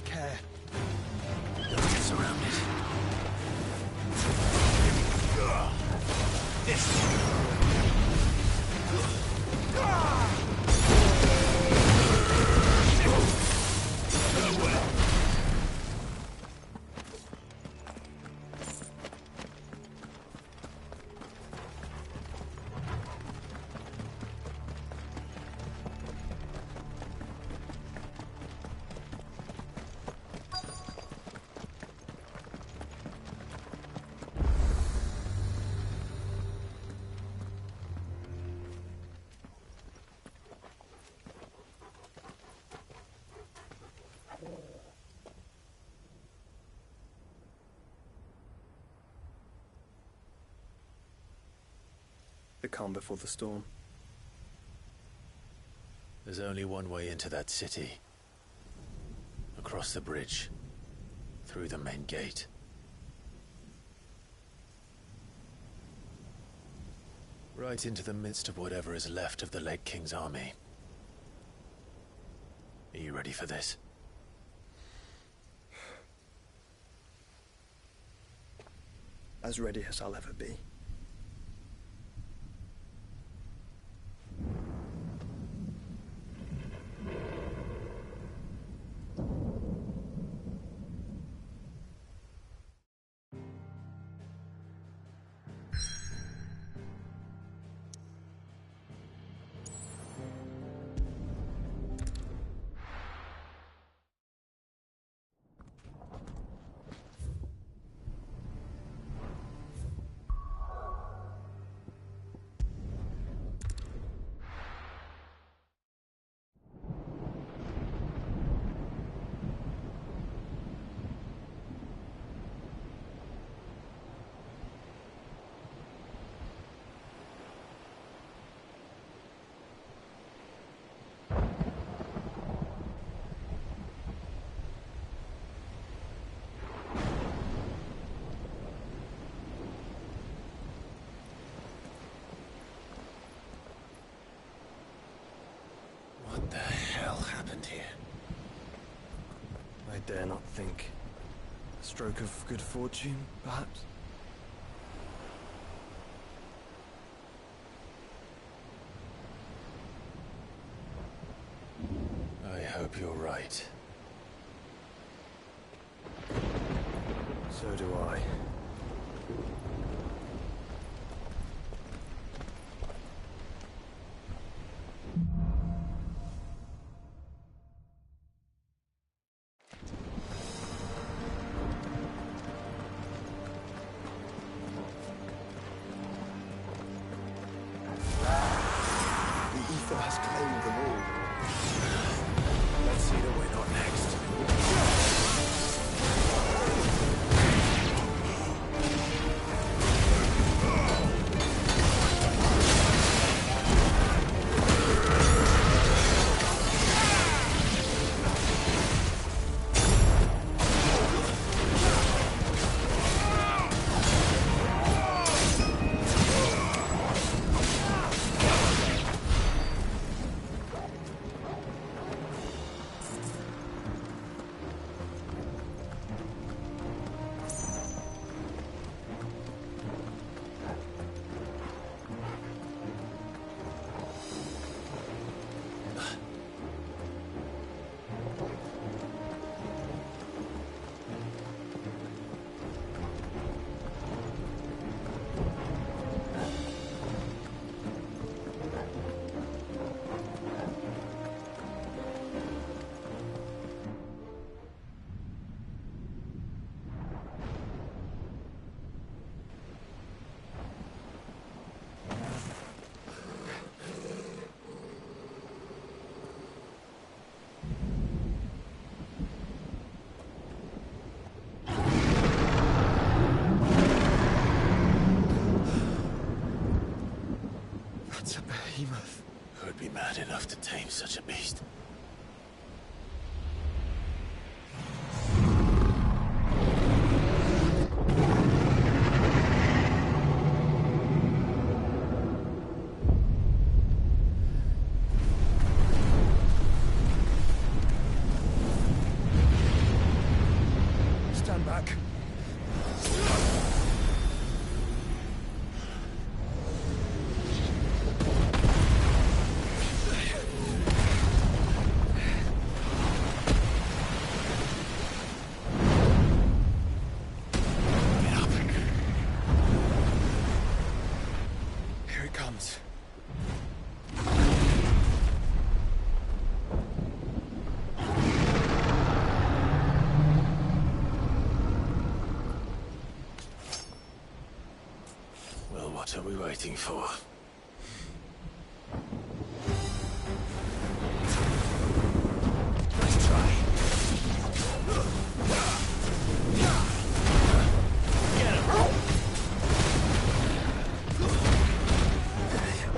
Care. Don't get surrounded. The calm before the storm. There's only one way into that city. Across the bridge. Through the main gate. Right into the midst of whatever is left of the late King's army. Are you ready for this? As ready as I'll ever be. What the hell happened here? I dare not think. A stroke of good fortune, perhaps? I hope you're right. So do I. Has claimed them all. Let's see that we're not next. behemoth. Who'd be mad enough to tame such a beast? Stand back. Here it comes. Well, what are we waiting for? Nice try. Get him!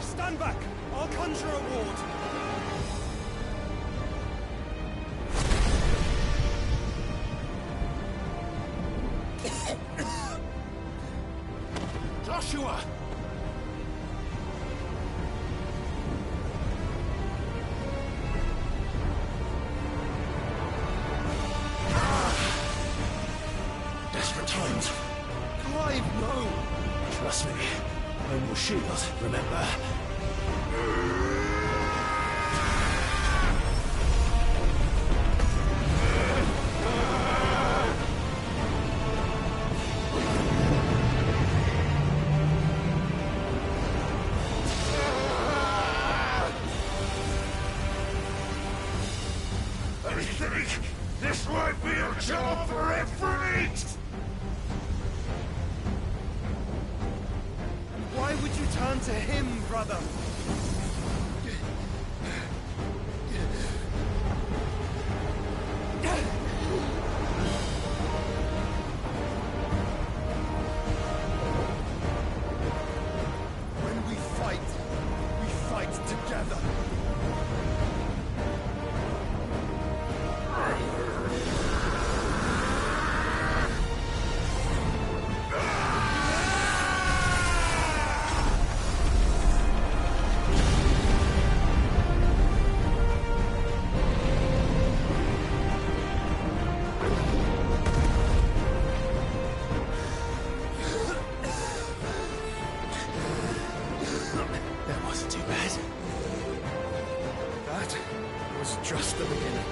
Stand back! I'll conjure a ward! Joshua! Desperate times. Clive, no! Trust me. No more shield, remember? I think this might be a job for F8! Why would you turn to him, brother? When we fight together. That wasn't too bad. That was just the beginning.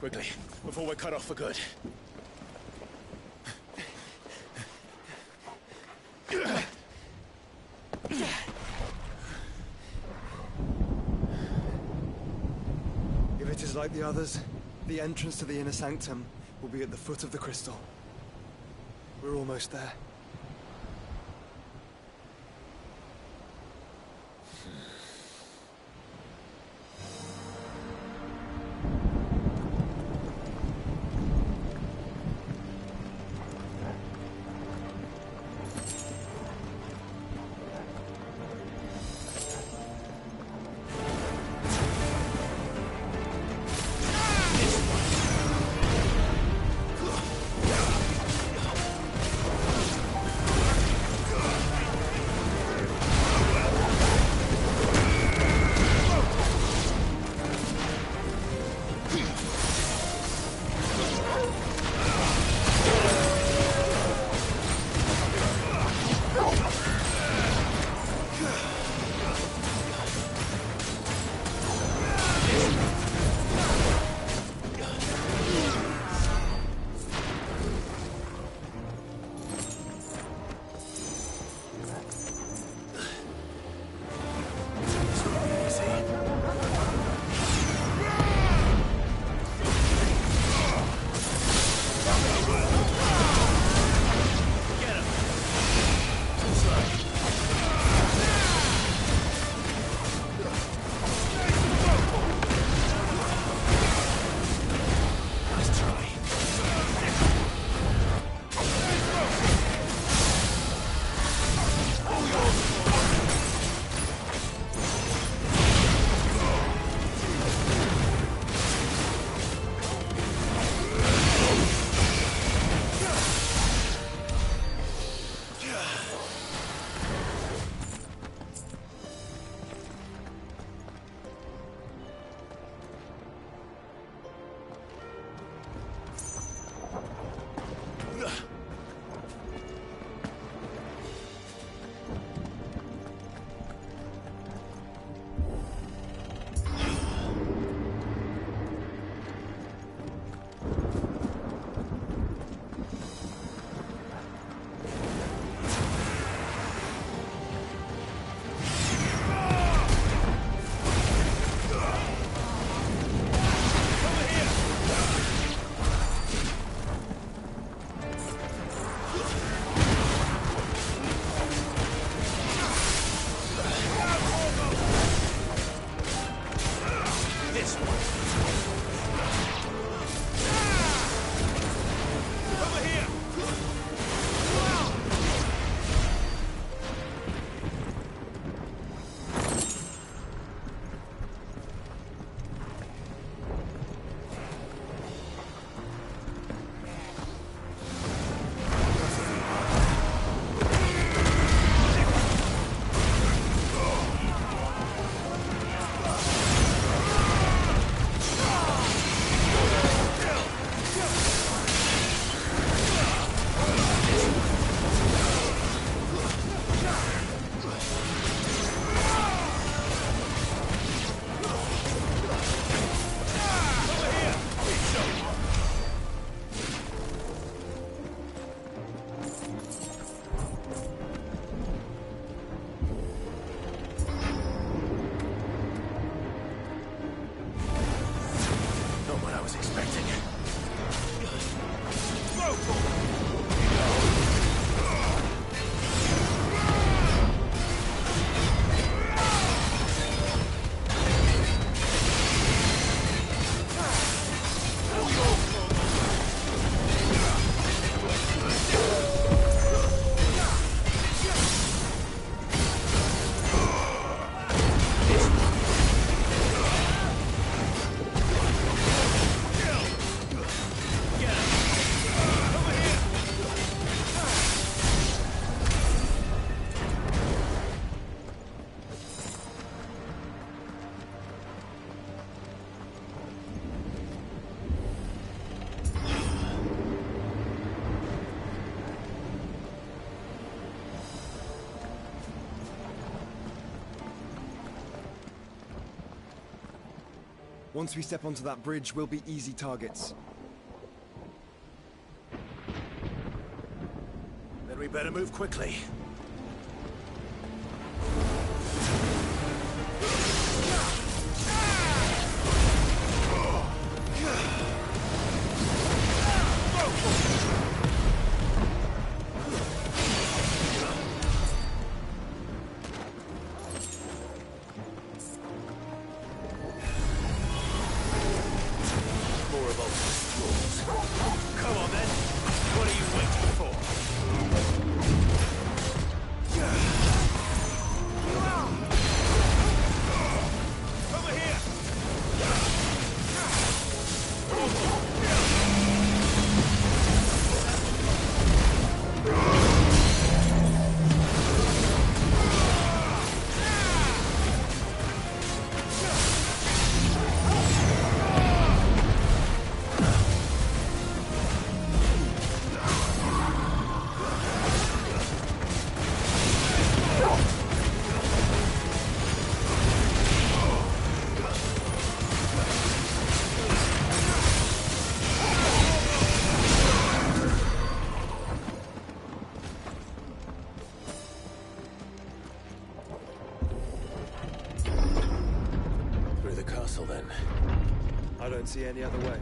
Quickly, before we're cut off for good. If it is like the others, the entrance to the inner sanctum will be at the foot of the crystal. We're almost there. Once we step onto that bridge, we'll be easy targets. Then we better move quickly. Come on then. What are you waiting for? Then. I don't see any other way.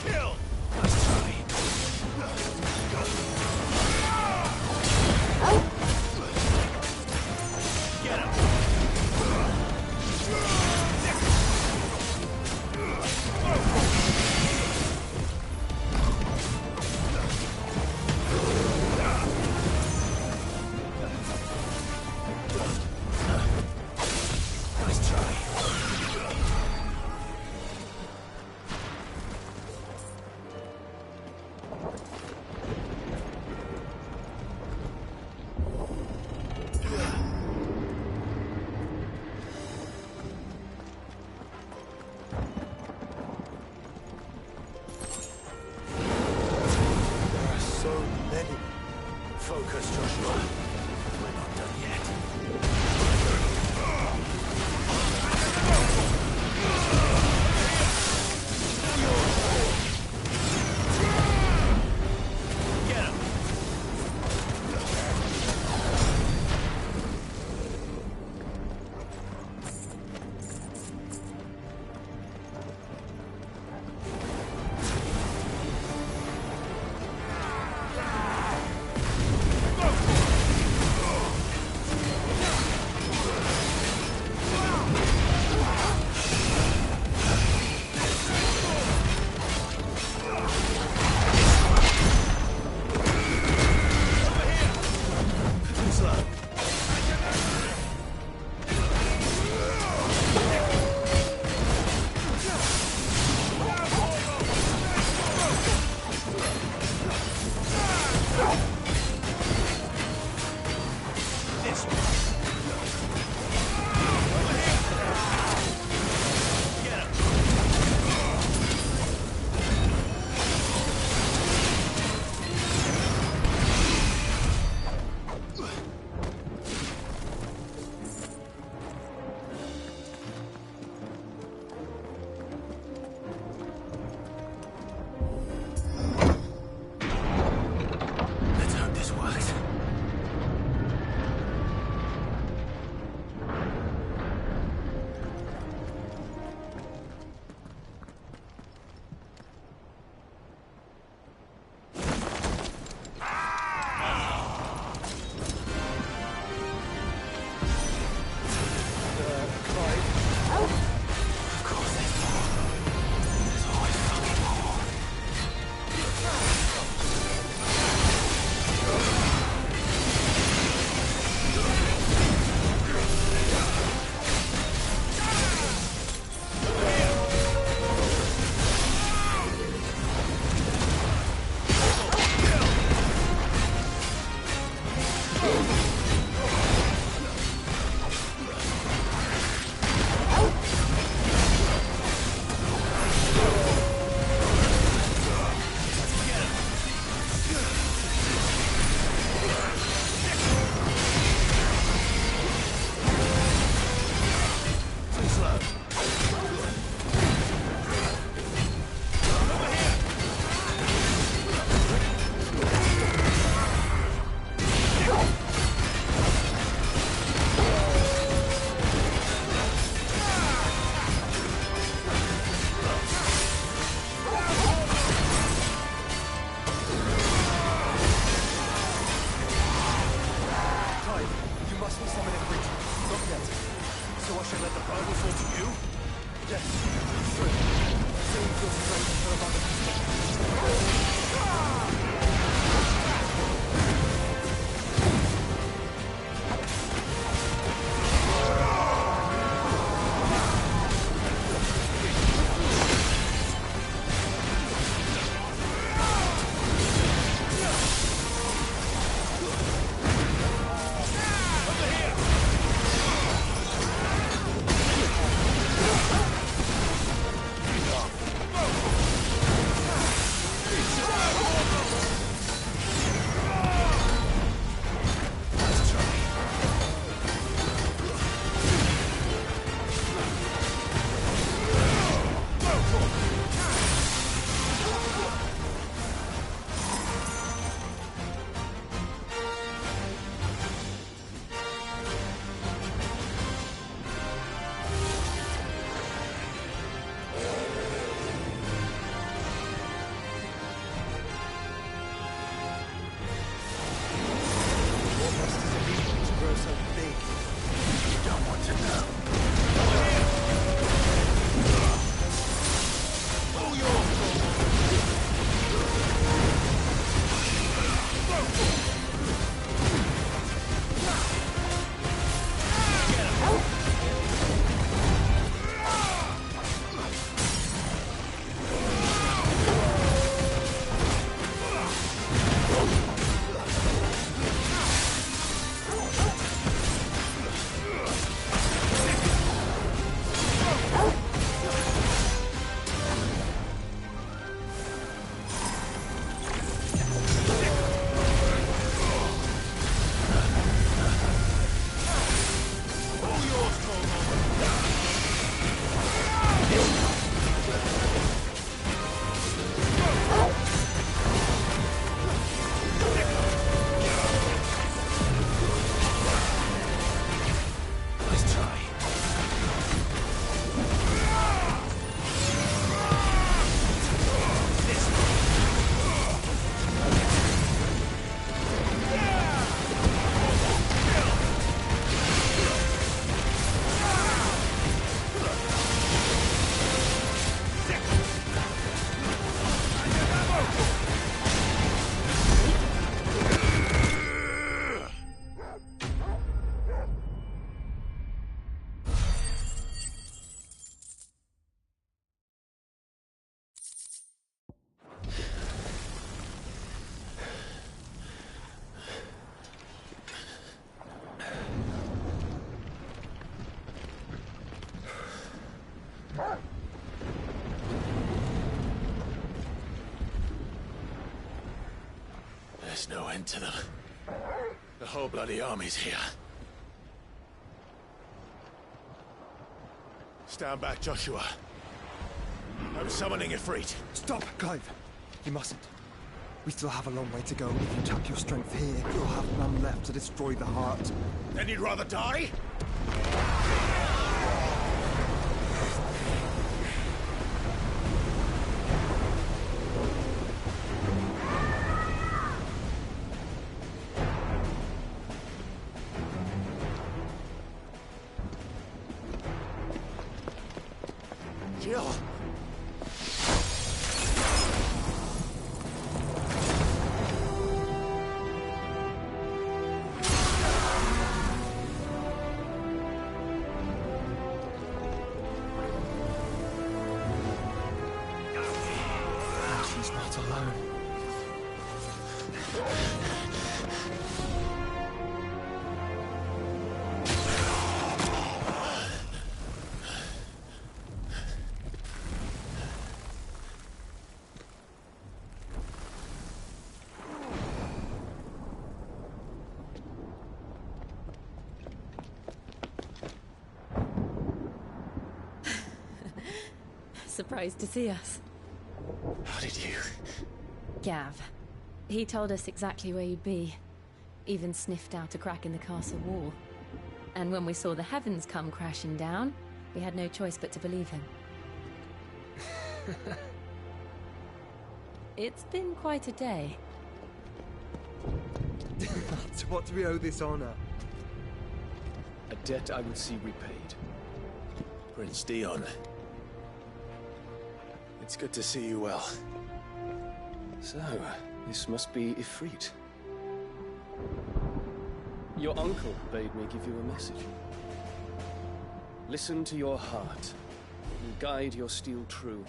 Kill! Nice try. Get him! Nice try. no end to them. The whole bloody army's here. Stand back, Joshua. I'm summoning Ifrit. Stop, Clive! You mustn't. We still have a long way to go. If you tap your strength here, you'll have none left to destroy the heart. Then you'd rather die? Jill! She's not alone. Surprised to see us. How did you... Gav. He told us exactly where you'd be. Even sniffed out a crack in the castle wall. And when we saw the heavens come crashing down, we had no choice but to believe him. It's been quite a day. To what do we owe this honor? A debt I would see repaid. Prince Dion. It's good to see you well. So, this must be Ifrit. Your uncle bade me give you a message. Listen to your heart, and guide your steel true.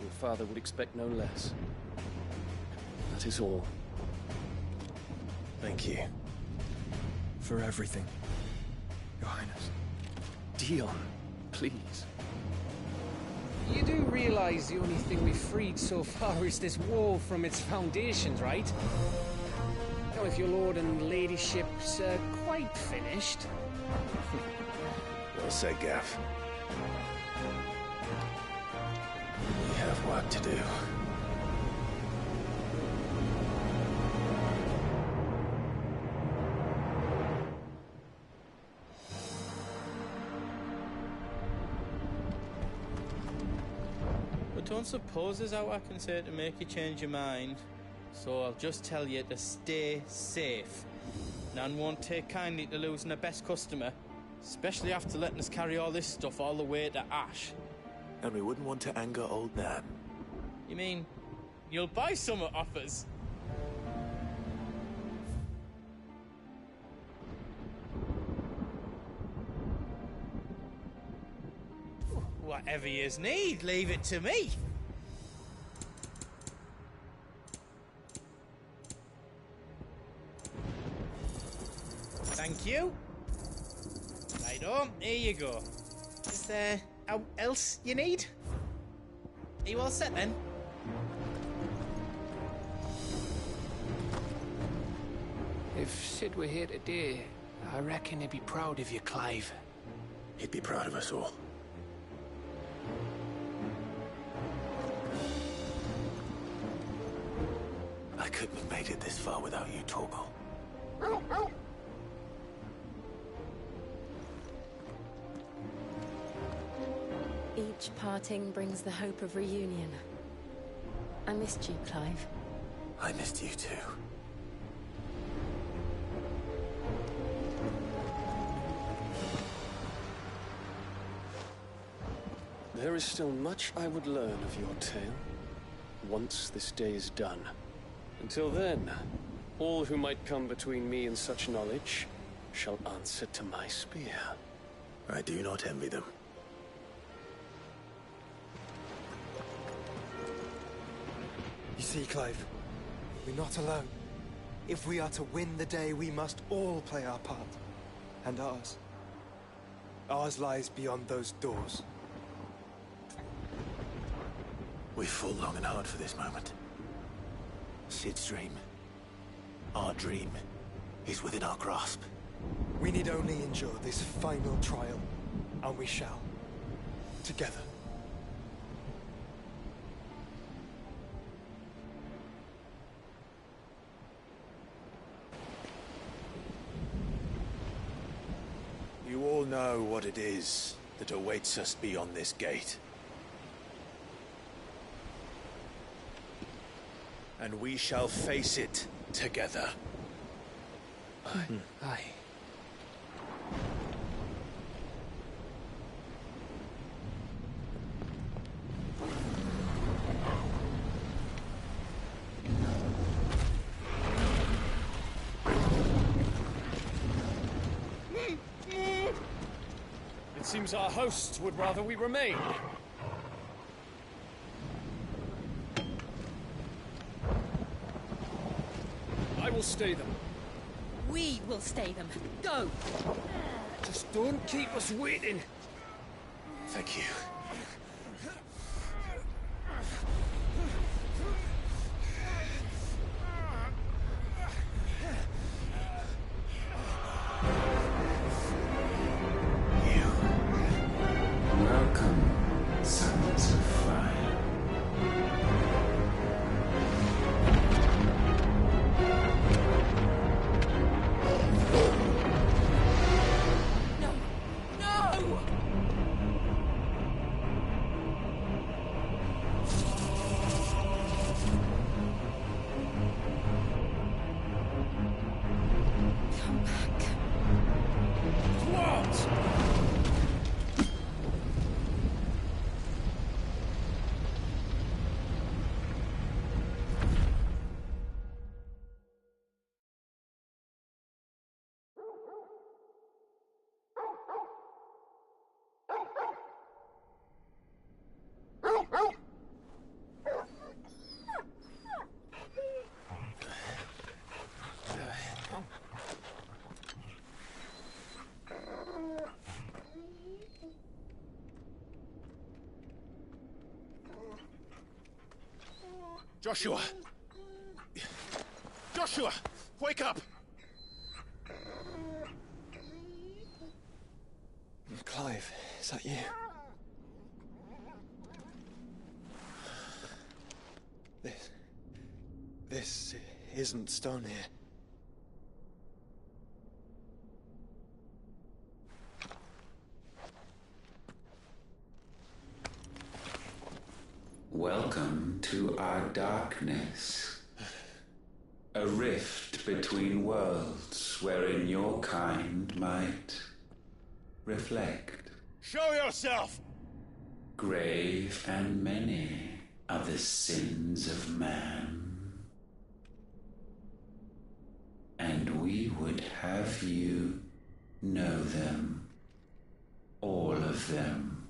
Your father would expect no less. That is all. Thank you. For everything, Your Highness. Dion, please. You do realize the only thing we've freed so far is this wall from its foundations, right? Now, if your lord and ladyship's quite finished... Well said, Gav. We have work to do. Don't suppose there's out I can say to make you change your mind. So I'll just tell you to stay safe. Nan won't take kindly to losing her best customer, especially after letting us carry all this stuff all the way to Ash. And we wouldn't want to anger old Nan. You mean, you'll buy some at offers? Whatever yous need, leave it to me. Thank you. Right on, here you go. Is there else you need? Are you all set then? If Sid were here today, I reckon he'd be proud of you, Clive. He'd be proud of us all. I couldn't have made it this far without you, Torgal. Each parting brings the hope of reunion. I missed you, Clive. I missed you too. There is still much I would learn of your tale, once this day is done. Until then, all who might come between me and such knowledge shall answer to my spear. I do not envy them. You see, Clive, we're not alone. If we are to win the day, we must all play our part. And ours. Ours lies beyond those doors. We've fought long and hard for this moment. Sid's dream. Our dream is within our grasp. We need only endure this final trial, and we shall. Together. You all know what it is that awaits us beyond this gate. And we shall face it together. Aye. It seems our hosts would rather we remain. I will stay them. We will stay them. Go! Just don't keep us waiting. Thank you. Welcome, sons of fire. No! No! Come back. What? Joshua! Joshua! Wake up! Clive, is that you? This isn't stone here. Welcome to our darkness. A rift between worlds wherein your kind might reflect. Show yourself! Grave and many are the sins of man. And we would have you know them. All of them.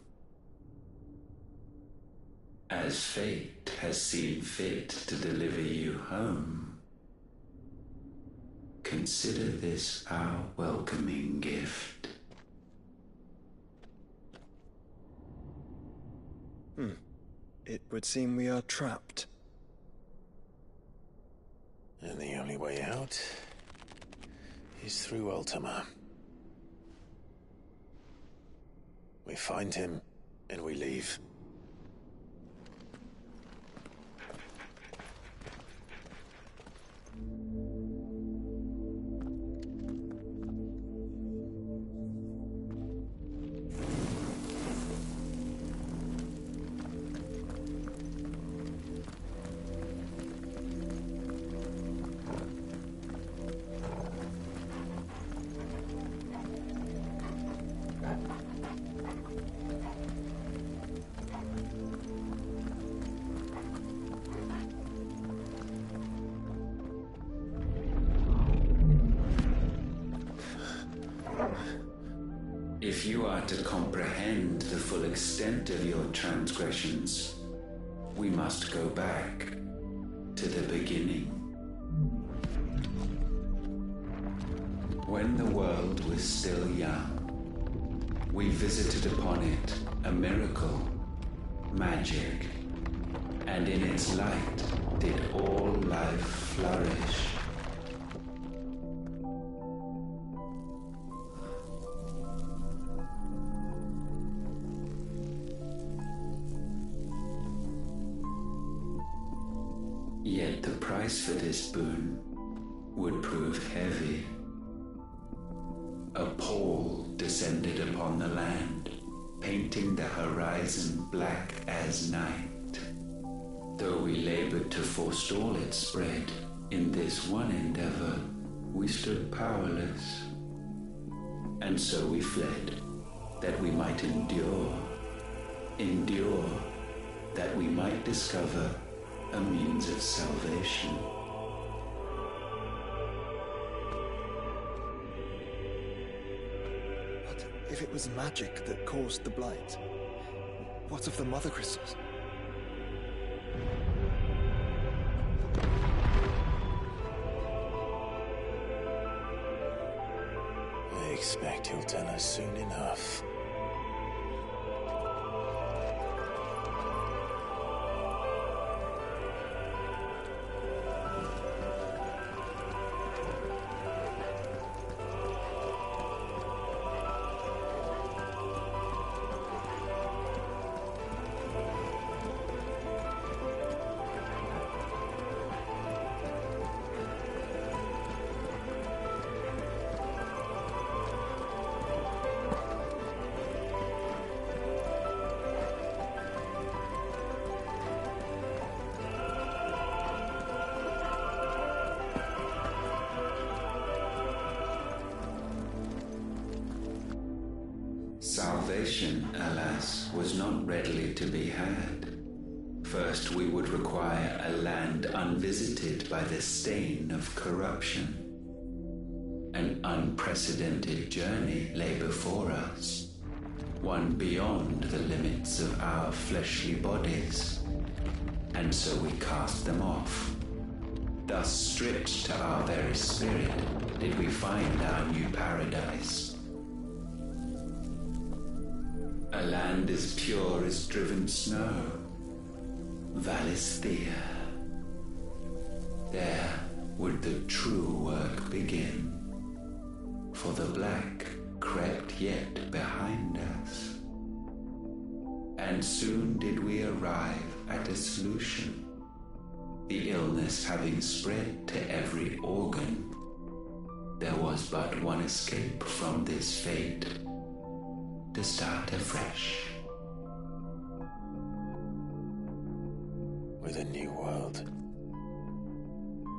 As fate has seen fit to deliver you home, consider this our welcoming gift. It would seem we are trapped. And the only way out is through Ultima. We find him, and we leave. If you are to comprehend the full extent of your transgressions, we must go back to the beginning. When the world was still young, we visited upon it a miracle, magic, and in its light did all life flourish. Yet the price for this boon would prove heavy. A pall descended upon the land, painting the horizon black as night. Though we labored to forestall its spread, in this one endeavor we stood powerless. And so we fled, that we might endure, that we might discover a means of salvation. But if it was magic that caused the blight, what of the mother crystals? I expect he'll tell us soon enough. Salvation, alas, was not readily to be had. First, we would require a land unvisited by the stain of corruption. An unprecedented journey lay before us, one beyond the limits of our fleshly bodies, and so we cast them off. Thus, stripped to our very spirit, did we find our new paradise. A land as pure as driven snow, Valisthea. There would the true work begin, for the black crept yet behind us. And soon did we arrive at a solution, the illness having spread to every organ. There was but one escape from this fate, to start afresh. With a new world.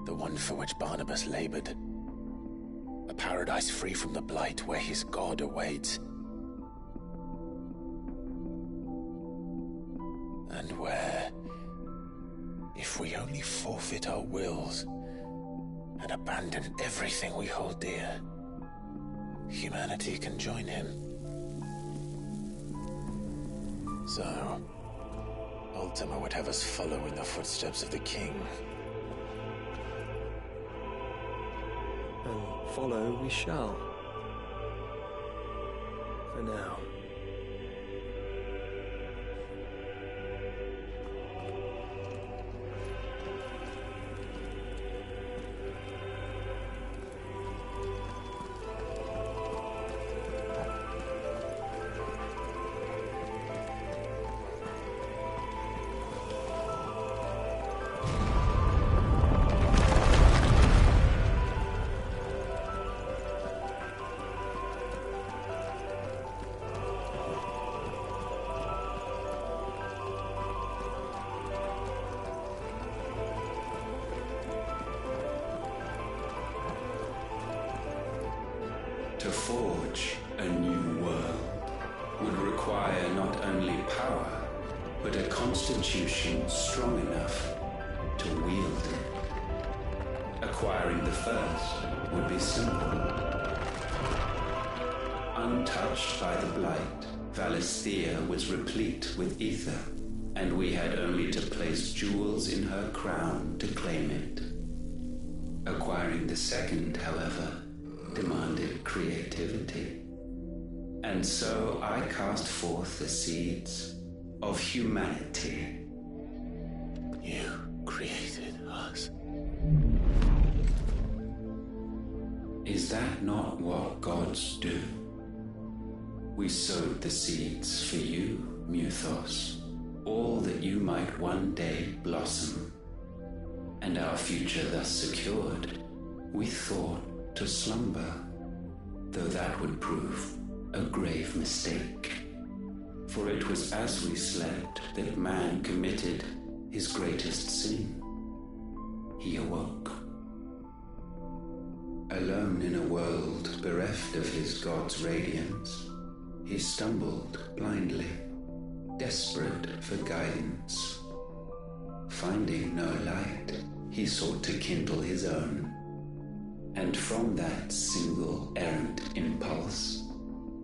The one for which Barnabas labored. A paradise free from the blight where his God awaits. And where, if we only forfeit our wills and abandon everything we hold dear, humanity can join him. So, Ultima would have us follow in the footsteps of the king. And follow we shall. For now. To forge a new world would require not only power, but a constitution strong enough to wield it. Acquiring the first would be simple. Untouched by the blight, Valisthea was replete with ether, and we had only to place jewels in her crown to claim it. Acquiring the second, however, demanded creativity. And so I cast forth the seeds of humanity. You created us. Is that not what gods do? We sowed the seeds for you, Muthos, all that you might one day blossom. and our future thus secured, we thought to slumber, though that would prove a grave mistake. For it was as we slept that man committed his greatest sin. He awoke. Alone in a world bereft of his God's radiance, he stumbled blindly, desperate for guidance. Finding no light, he sought to kindle his own, and from that single errant impulse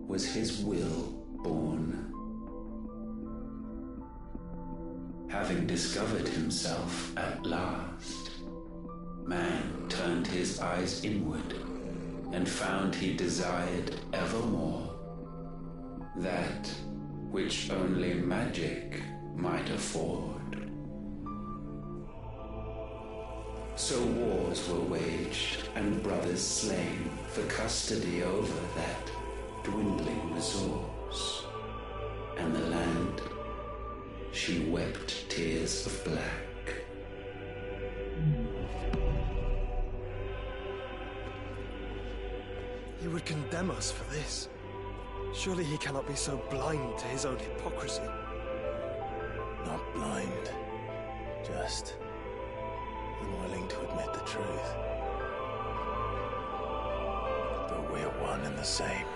was his will born. Having discovered himself at last, man turned his eyes inward and found he desired evermore that which only magic might afford. So wars were waged and brothers slain for custody over that dwindling resource, and the land, she wept tears of black. He would condemn us for this. Surely he cannot be so blind to his own hypocrisy. Not blind, just unwilling to admit the truth. But we're one and the same.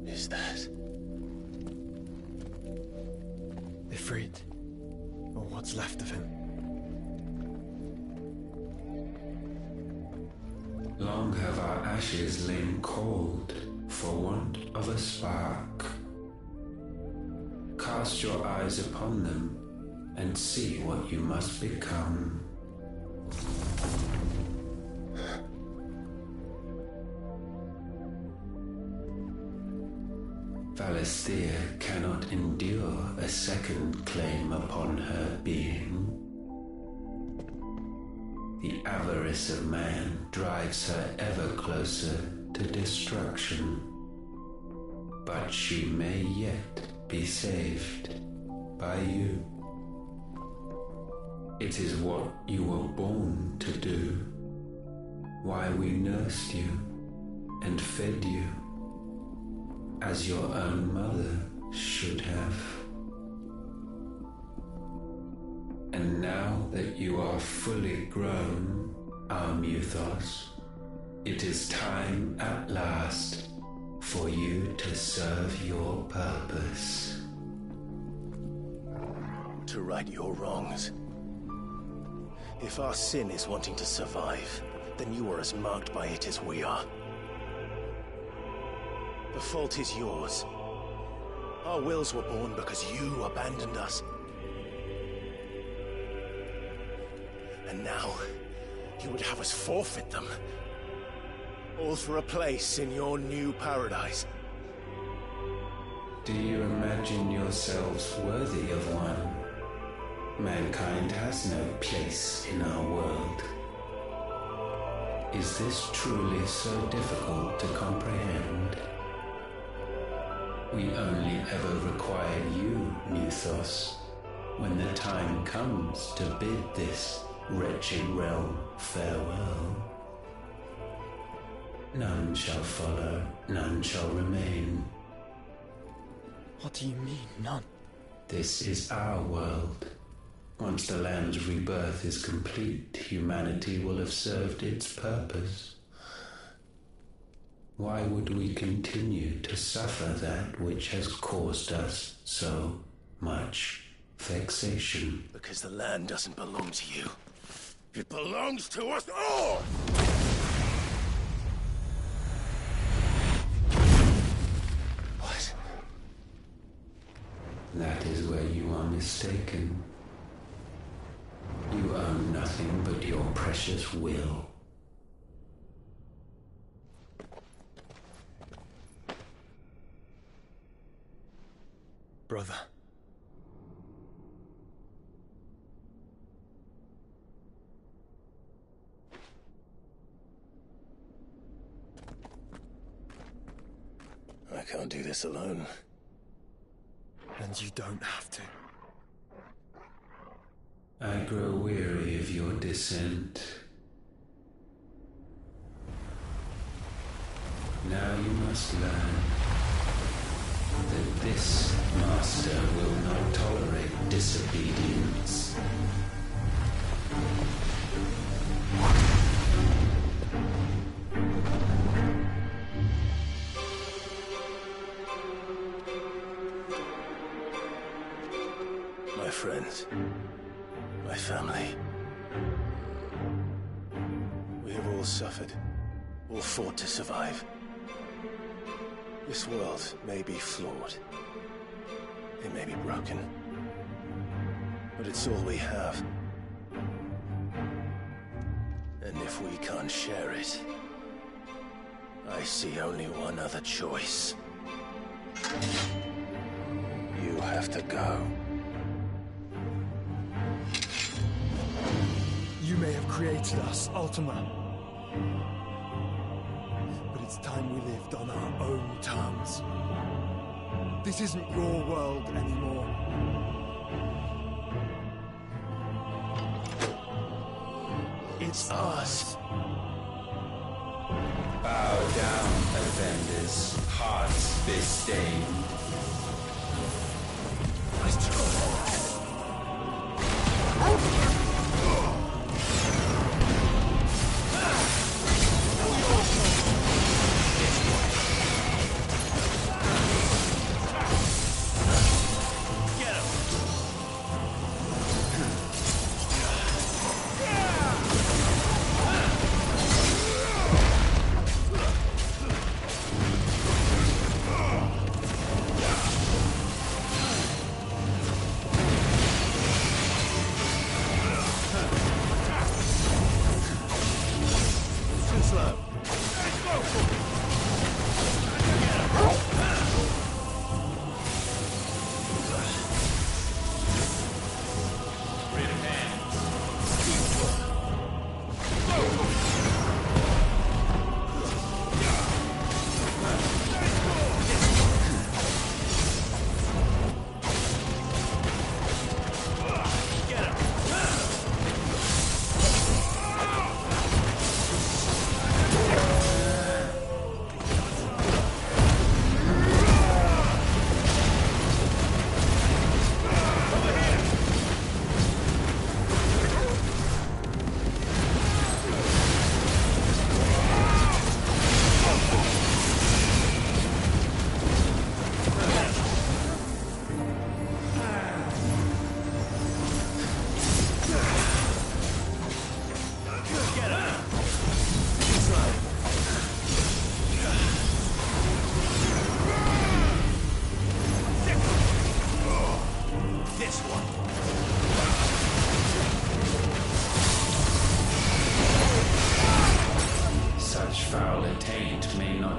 Is that Ifrit, or what's left of him. Long have our ashes lain cold for want of a spark. Cast your eyes upon them and see what you must become. Valisthea cannot endure a second claim upon her being. The avarice of man drives her ever closer to destruction. But she may yet be saved by you. It is what you were born to do, why we nursed you and fed you, as your own mother should have. And now that you are fully grown, our Muthos, it is time at last for you to serve your purpose. to right your wrongs? If our sin is wanting to survive, then you are as marked by it as we are. The fault is yours. Our wills were born because you abandoned us. And now, you would have us forfeit them. All for a place in your new paradise. Do you imagine yourselves worthy of one? Mankind has no place in our world. Is this truly so difficult to comprehend? We only ever require you, Muthos, when the time comes to bid this wretched realm farewell. None shall follow, none shall remain. What do you mean, none? This is our world. Once the land's rebirth is complete, humanity will have served its purpose. Why would we continue to suffer that which has caused us so much vexation. Because the land doesn't belong to you. It belongs to us all! What? That is where you are mistaken. You own nothing but your precious will. Brother. I can't do this alone. And you don't have to. I grow weary of your dissent. Now you must learn that this master will not tolerate disobedience. My friends, my family. We have all suffered, all fought to survive. This world may be flawed. It may be broken. But it's all we have. And if we can't share it, I see only one other choice. You have to go. You may have created us, Ultima. But it's time we lived on our own terms. This isn't your world anymore. It's ours. Bow down, offenders, hearts disdained.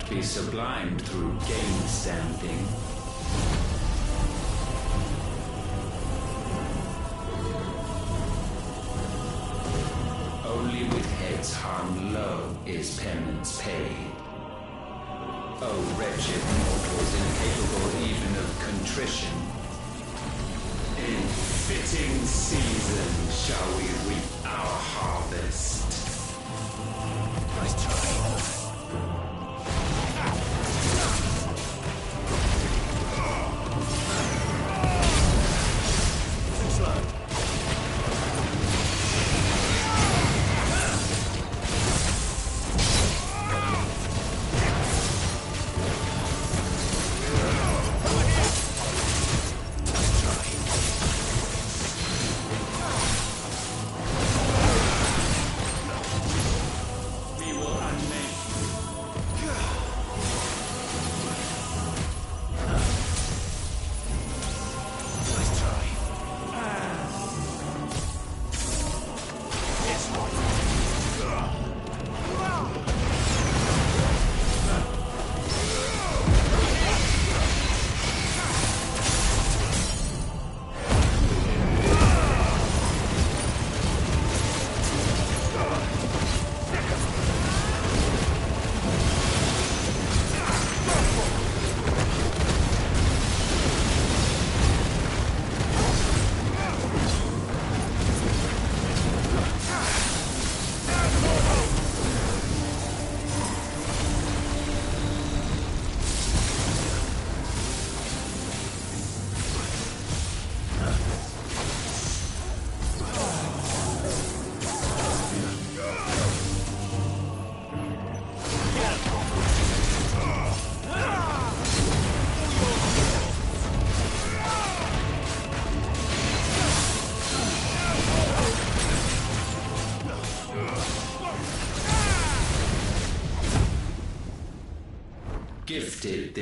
Be sublimed through game standing. Only with heads hung low is penance paid. Oh, wretched mortals incapable even of contrition. In fitting season shall we reap our harvest. Nice try.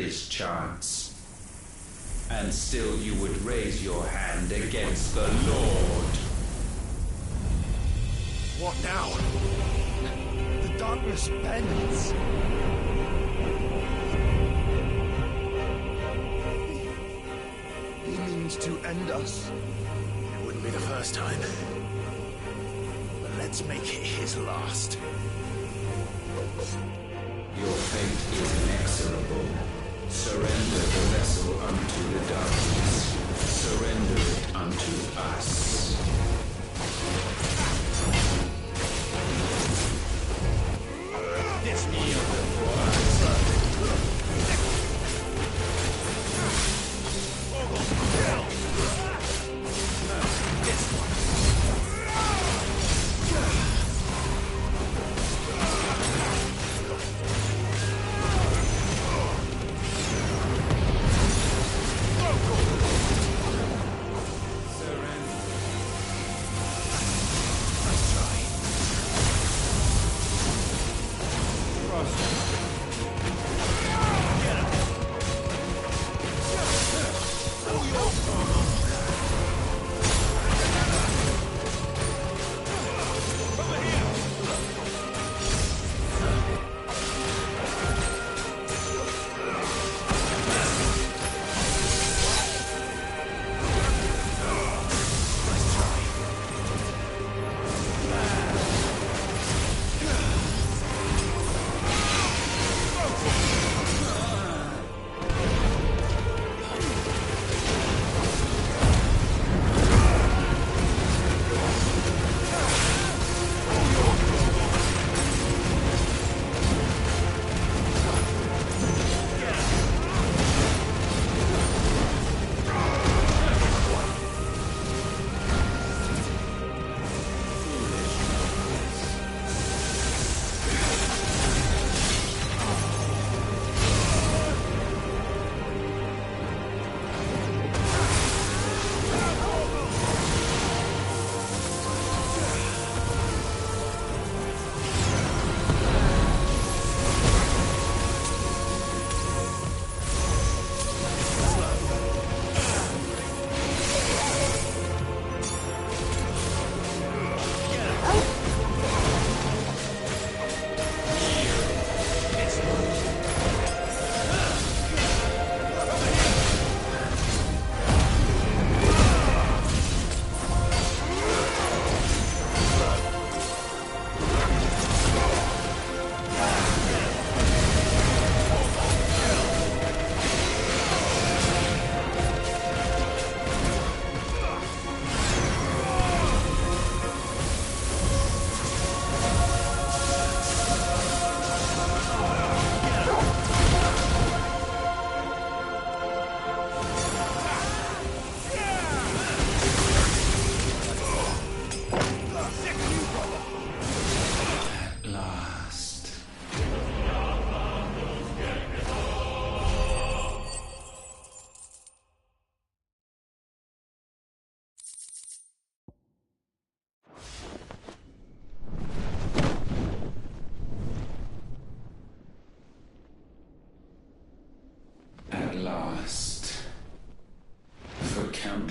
this chance. And still you would raise your hand against the Lord. What now? The darkness bends. He means to end us. It wouldn't be the first time. But let's make it his last. Your fate is inexorable. Surrender the vessel unto the darkness. Surrender it unto us. This kneel.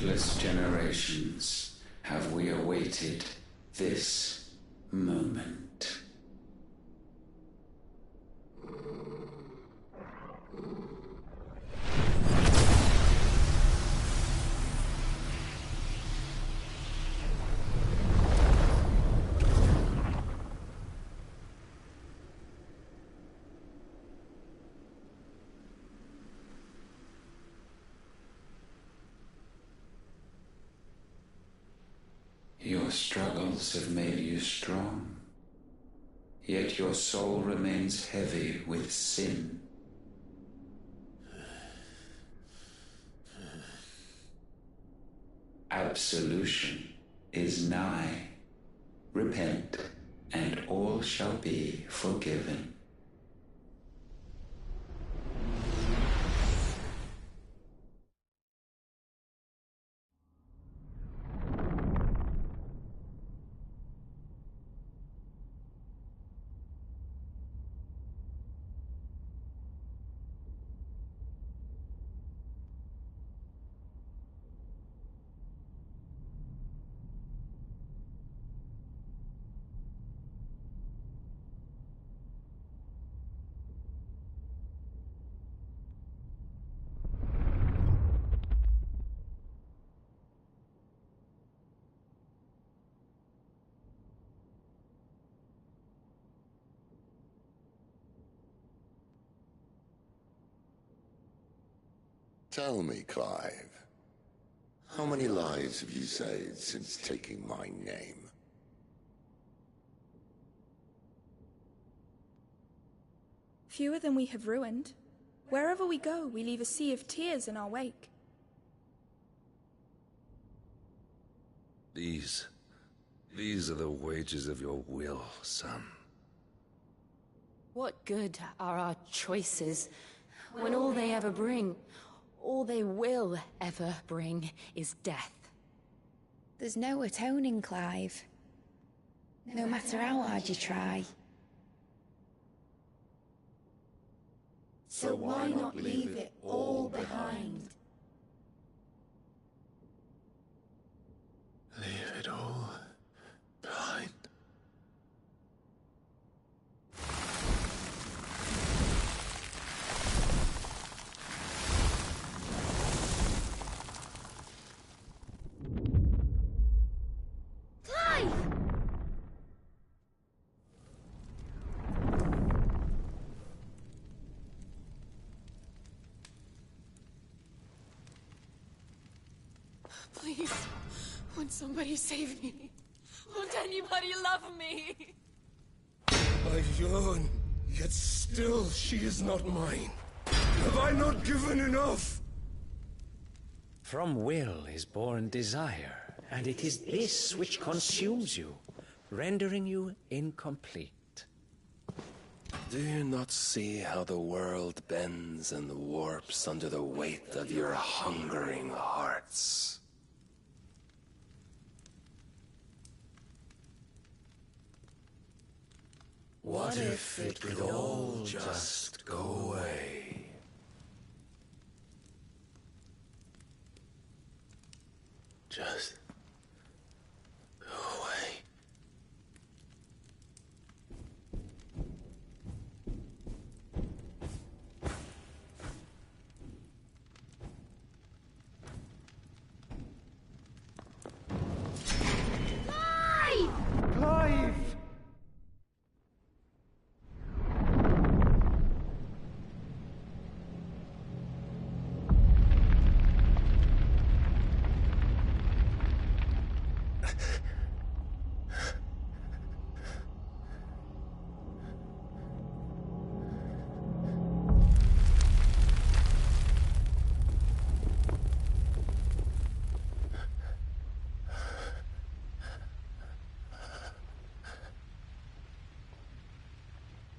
countless generations have we awaited this moment. Your struggles have made you strong, yet your soul remains heavy with sin. Absolution is nigh. Repent, and all shall be forgiven. Tell me, Clive, how many lives have you saved since taking my name? Fewer than we have ruined. Wherever we go, we leave a sea of tears in our wake. These are the wages of your will, son. What good are our choices when all they ever bring, all they will ever bring, is death? There's no atoning, Clive. No matter how hard you try. So why not leave it all behind? Leave it all behind. Clive! Please, won't somebody save me? Won't anybody love me? I yearn, yet still she is not mine. Have I not given enough? From will is born desire, and it is this which consumes you, rendering you incomplete. Do you not see how the world bends and warps under the weight of your hungering hearts? What if it could all just go away? Just go away. Clive!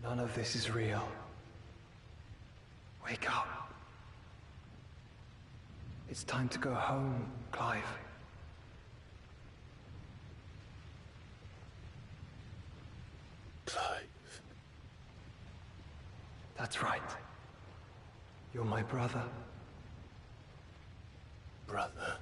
None of this is real. Wake up. It's time to go home, Clive. Clive. That's right. You're my brother. Brother.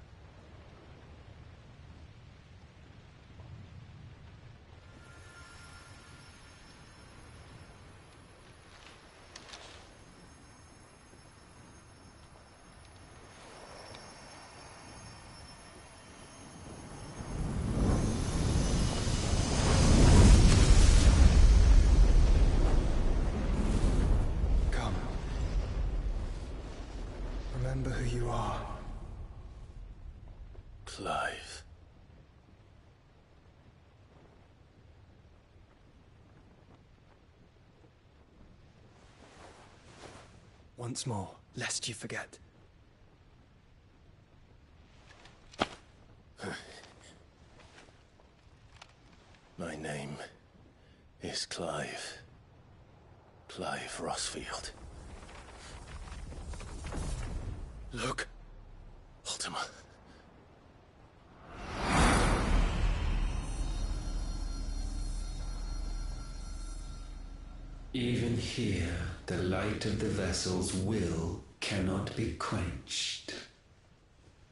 Come. Remember who you are. Clive. Once more, lest you forget. My name is Clive. Clive Rossfield. Look, Ultima. Even here, the light of the vessel's will cannot be quenched.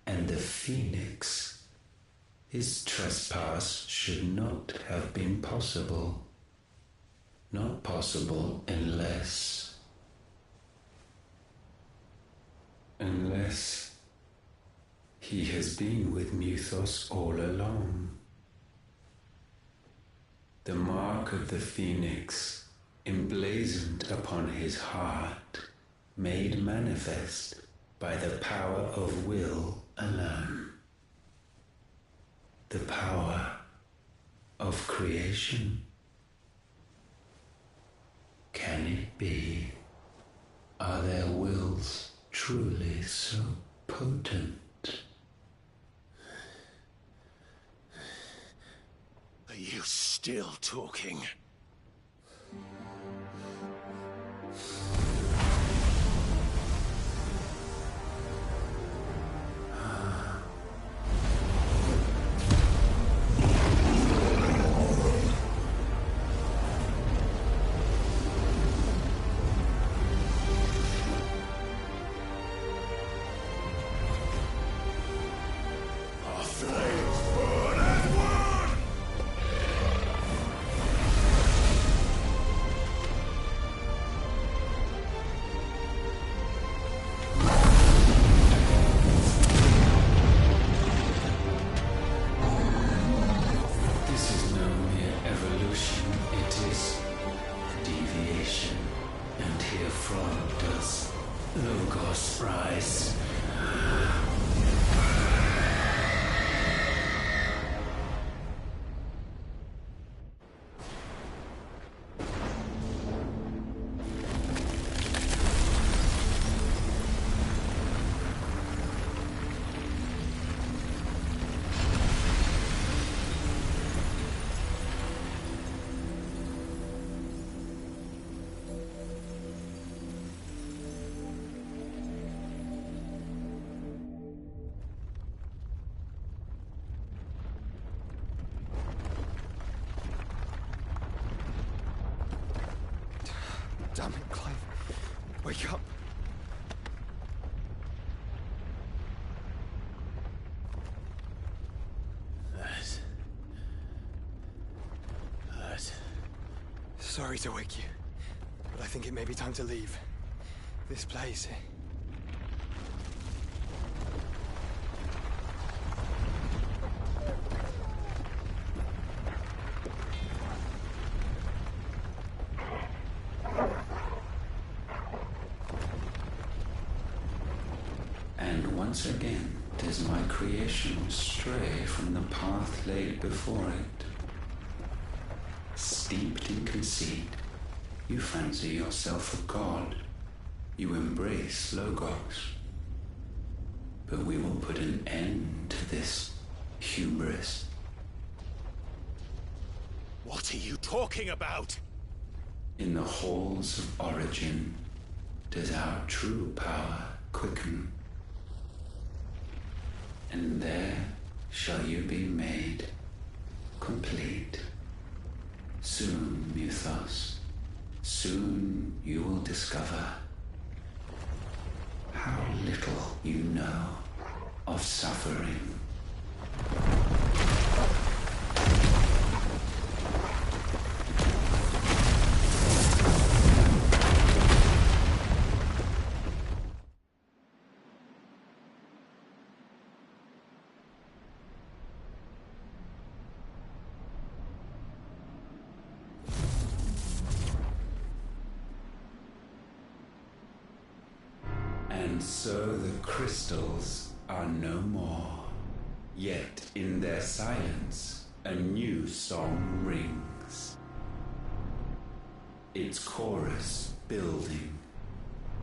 And the Phoenix, his trespass should not have been possible. Not possible unless he has been with Muthos all along. The mark of the Phoenix, emblazoned upon his heart, made manifest by the power of will alone. The power of creation. Can it be? Are their wills truly so potent? Are you still talking? Damn it, Clive. Wake up. That. Sorry to wake you, but I think it may be time to leave. This place. Once again does my creation stray from the path laid before it. Steeped in conceit, you fancy yourself a god. You embrace Logos. But we will put an end to this hubris. What are you talking about? In the halls of origin does our true power quicken. And there shall you be made complete. Soon, Mythos, soon you will discover how little you know of suffering. And so the crystals are no more. Yet in their silence, a new song rings. Its chorus building,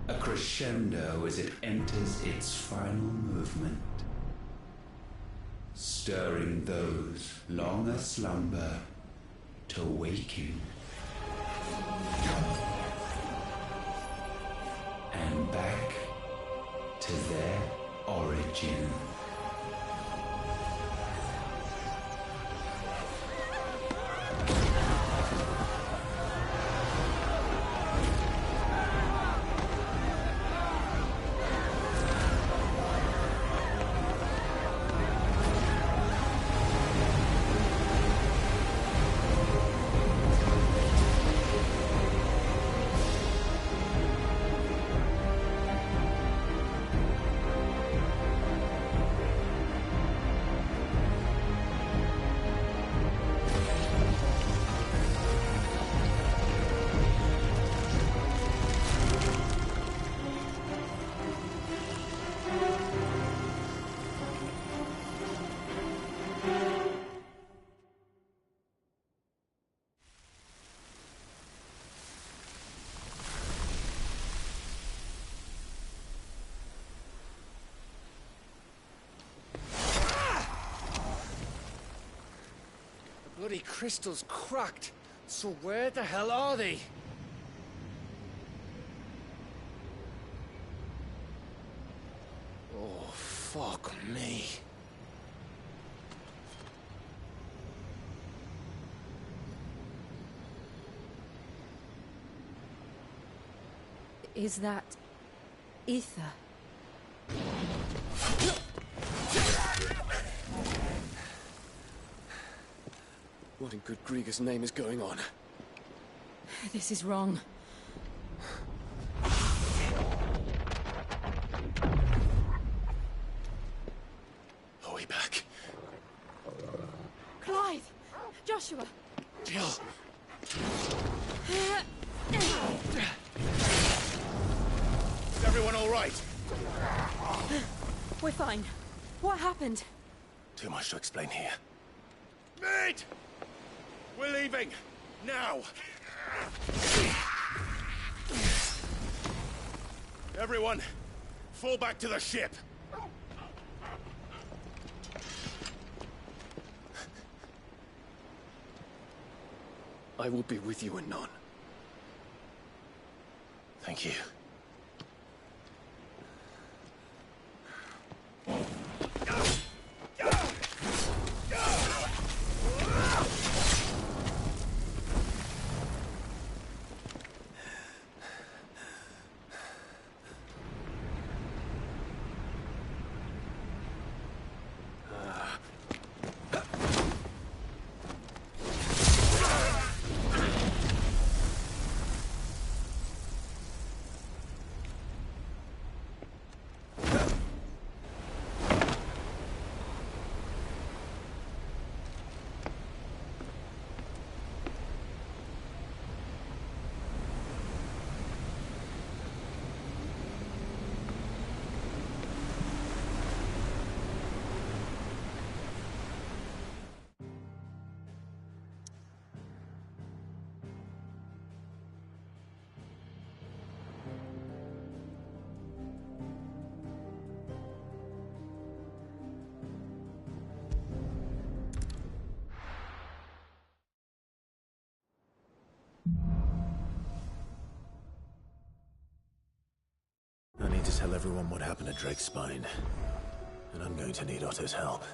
a crescendo as it enters its final movement, stirring those long aslumber to waking. And back to their origin. bloody crystal's cracked. So where the hell are they? Oh, fuck me. Is that ether? What in good Grieger's name is going on? This is wrong. Are we back? Clive! Joshua! Jill! Is everyone all right? We're fine. What happened? Too much to explain here. Mate! We're leaving! Now! Everyone, fall back to the ship! I will be with you anon. Thank you. I need to tell everyone what happened at Drake's Spine. And I'm going to need Otto's help.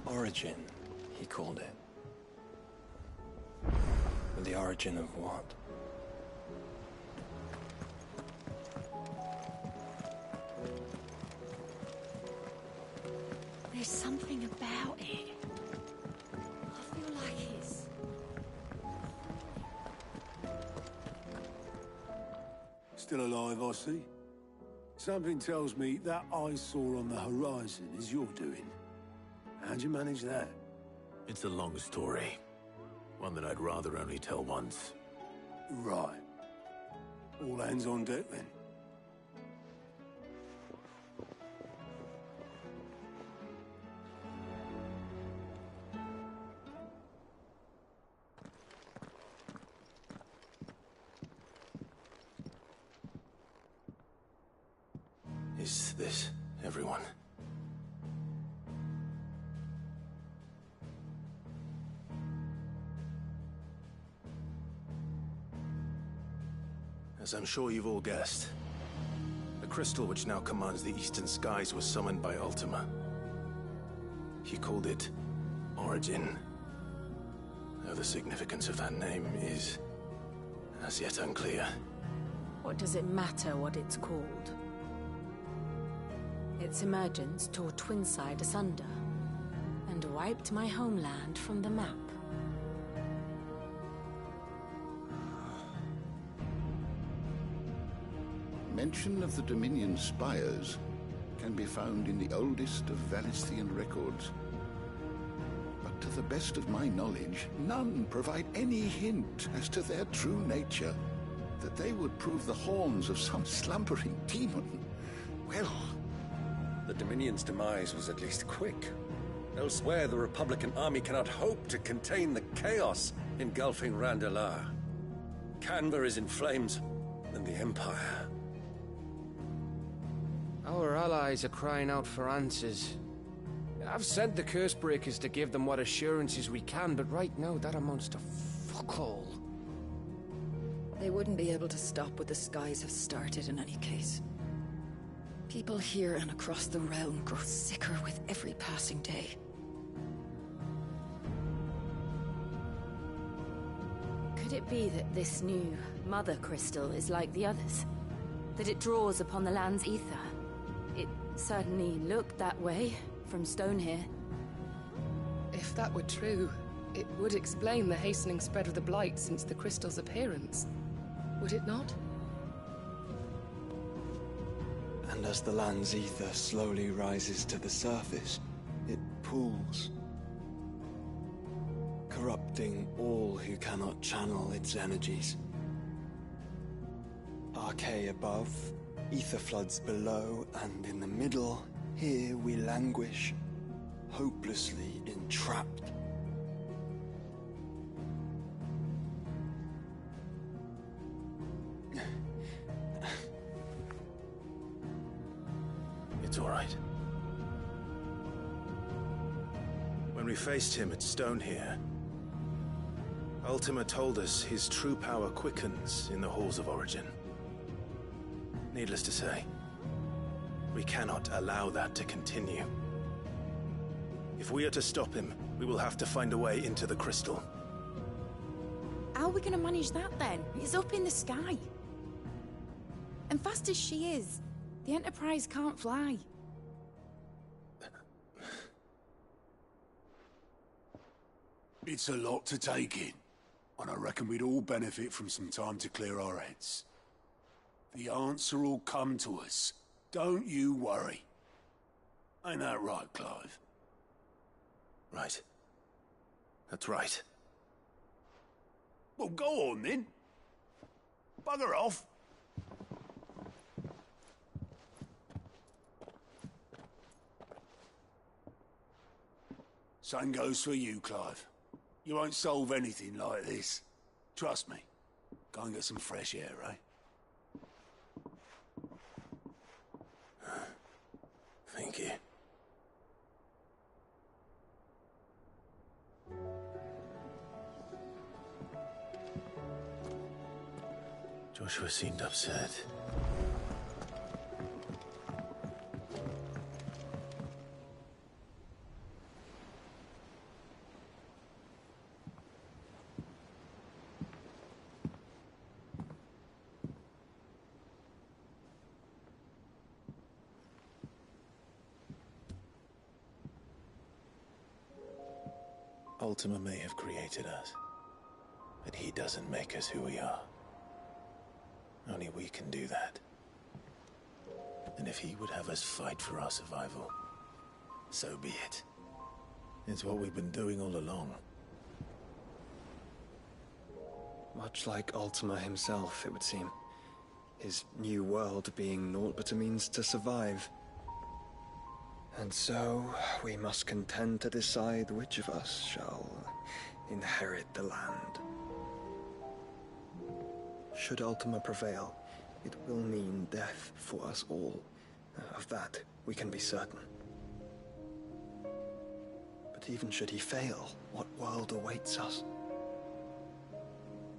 Origin, he called it. But the origin of what? There's something about it. I feel like it's... Still alive, I see. Something tells me that eyesore on the horizon is your doing. How'd you manage that? It's a long story. One that I'd rather only tell once. Right. All hands on deck, then. Is this everyone? As I'm sure you've all guessed, the crystal which now commands the eastern skies was summoned by Ultima. He called it Origin. Though the significance of that name is as yet unclear. What does it matter what it's called? Its emergence tore Twinside asunder and wiped my homeland from the map. Mention of the Dominion spires can be found in the oldest of Valisthian records. But to the best of my knowledge, none provide any hint as to their true nature. That they would prove the horns of some slumbering demon. Well... The Dominion's demise was at least quick. Elsewhere, the Republican army cannot hope to contain the chaos engulfing Randalar. Canberra is in flames, and the Empire... Our allies are crying out for answers. I've sent the curse breakers to give them what assurances we can, but right now that amounts to fuck all. They wouldn't be able to stop what the skies have started in any case. People here and across the realm grow sicker with every passing day. Could it be that this new Mother Crystal is like the others? That it draws upon the land's ether? It certainly looked that way from stone here. If that were true, it would explain the hastening spread of the Blight since the crystal's appearance. Would it not? And as the land's ether slowly rises to the surface, it pools, corrupting all who cannot channel its energies. Archay above, ether floods below, and in the middle, here we languish, hopelessly entrapped. It's all right. When we faced him at Stone here, Ultima told us his true power quickens in the halls of origin. Needless to say, we cannot allow that to continue. If we are to stop him, we will have to find a way into the crystal. How are we gonna manage that then? It's up in the sky. And fast as she is, the Enterprise can't fly. It's a lot to take in, and I reckon we'd all benefit from some time to clear our heads. The answer will come to us. Don't you worry. Ain't that right, Clive? Right. That's right. Well, go on then. Bugger off. Same goes for you, Clive. You won't solve anything like this. Trust me. Go and get some fresh air, eh? Thank you. Joshua seemed upset. Ultima may have created us, but he doesn't make us who we are. Only we can do that. And if he would have us fight for our survival, so be it. It's what we've been doing all along. Much like Ultima himself, it would seem. His new world being naught but a means to survive. And so, we must contend to decide which of us shall inherit the land. Should Ultima prevail, it will mean death for us all. Of that, we can be certain. But even should he fail, what world awaits us?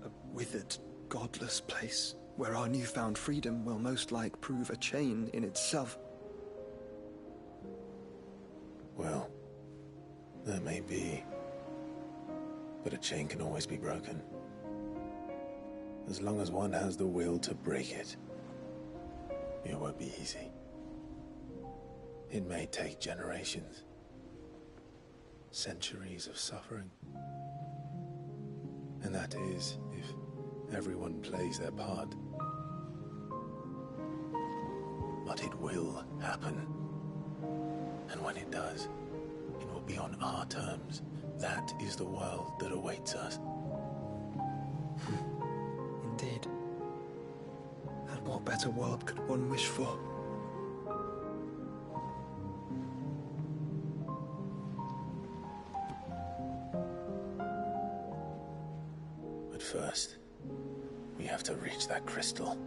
A withered, godless place, where our newfound freedom will most like prove a chain in itself. Well, that may be. But a chain can always be broken. As long as one has the will to break it. It won't be easy. It may take generations. Centuries of suffering. And that is, if everyone plays their part. But it will happen. And when it does, it will be on our terms. That is the world that awaits us. Indeed. And what better world could one wish for? But first, we have to reach that crystal.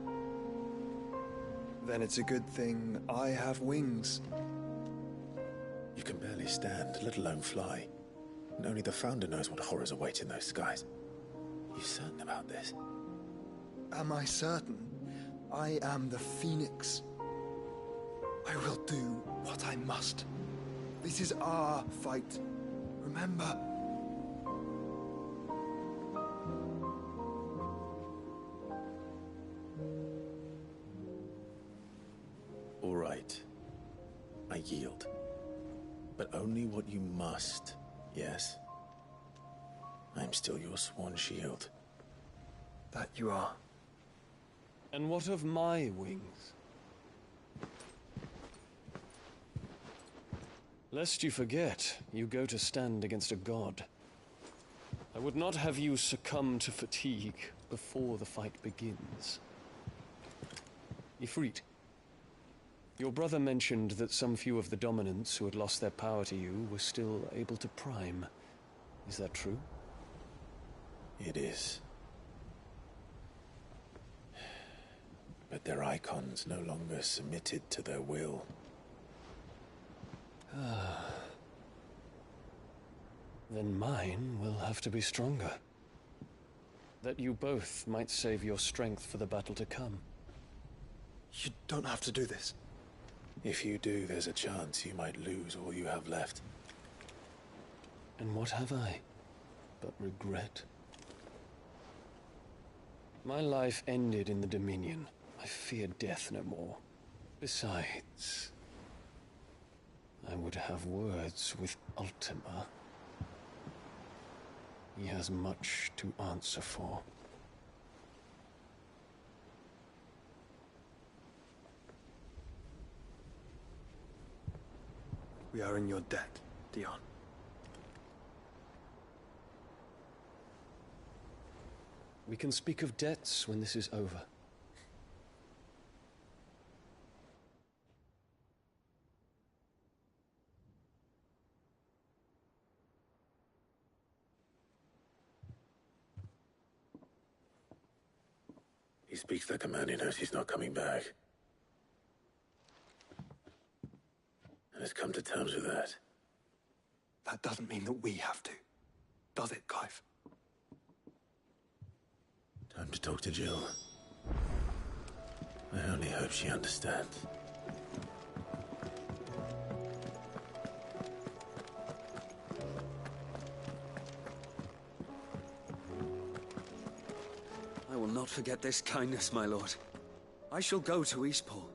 Then it's a good thing I have wings. You can barely stand, let alone fly. And only the Founder knows what horrors await in those skies. You certain about this? Am I certain? I am the Phoenix. I will do what I must. This is our fight. Remember? All right. I yield. But only what you must, yes? I'm still your sworn shield. That you are. And what of my wings? Lest you forget, you go to stand against a god. I would not have you succumb to fatigue before the fight begins. Ifrit, your brother mentioned that some few of the dominants who had lost their power to you were still able to prime. Is that true? It is. But their icons no longer submitted to their will. Then mine will have to be stronger. That you both might save your strength for the battle to come. You don't have to do this. If you do, there's a chance you might lose all you have left. And what have I but regret? My life ended in the Dominion. I fear death no more. Besides, I would have words with Ultima. He has much to answer for. We are in your debt, Dion. We can speak of debts when this is over. He speaks like a man who knows he's not coming back. And has come to terms with that. That doesn't mean that we have to, does it, Clive? Time to talk to Jill. I only hope she understands. I will not forget this kindness, my lord. I shall go to Eastport,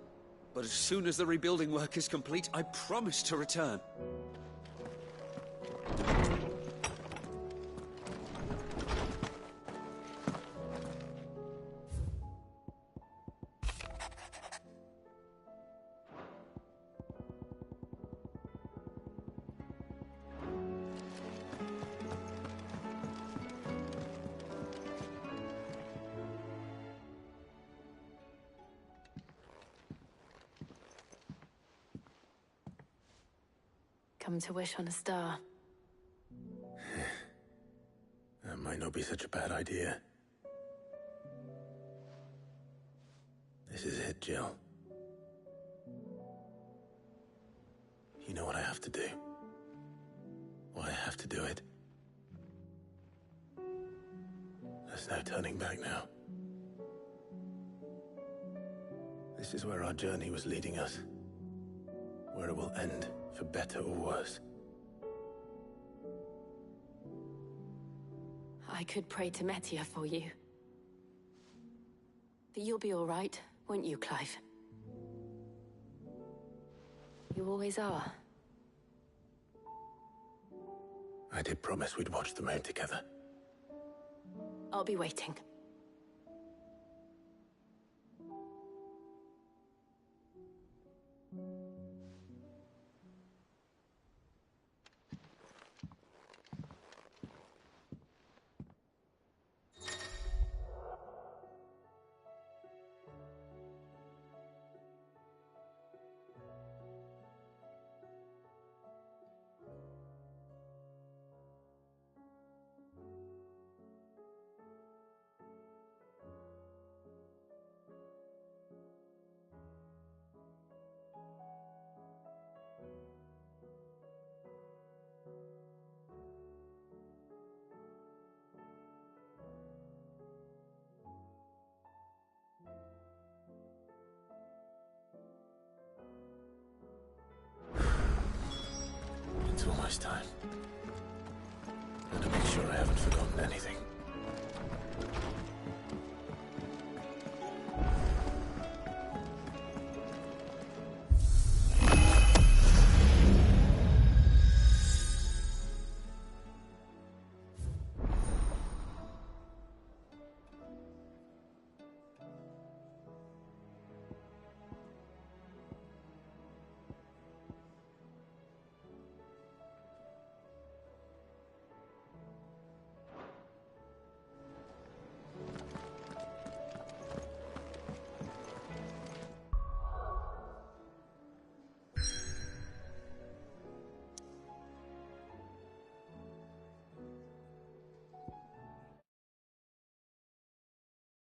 but as soon as the rebuilding work is complete, I promise to return. Come to wish on a star. That might not be such a bad idea. This is it, Jill. You know what I have to do. Why I have to do it. There's no turning back now. This is where our journey was leading us. Where it will end, for better or worse. I could pray to Metia for you. But you'll be all right, won't you, Clive? You always are. I did promise we'd watch the moon together. I'll be waiting. It's almost time. And to make sure I haven't forgotten anything.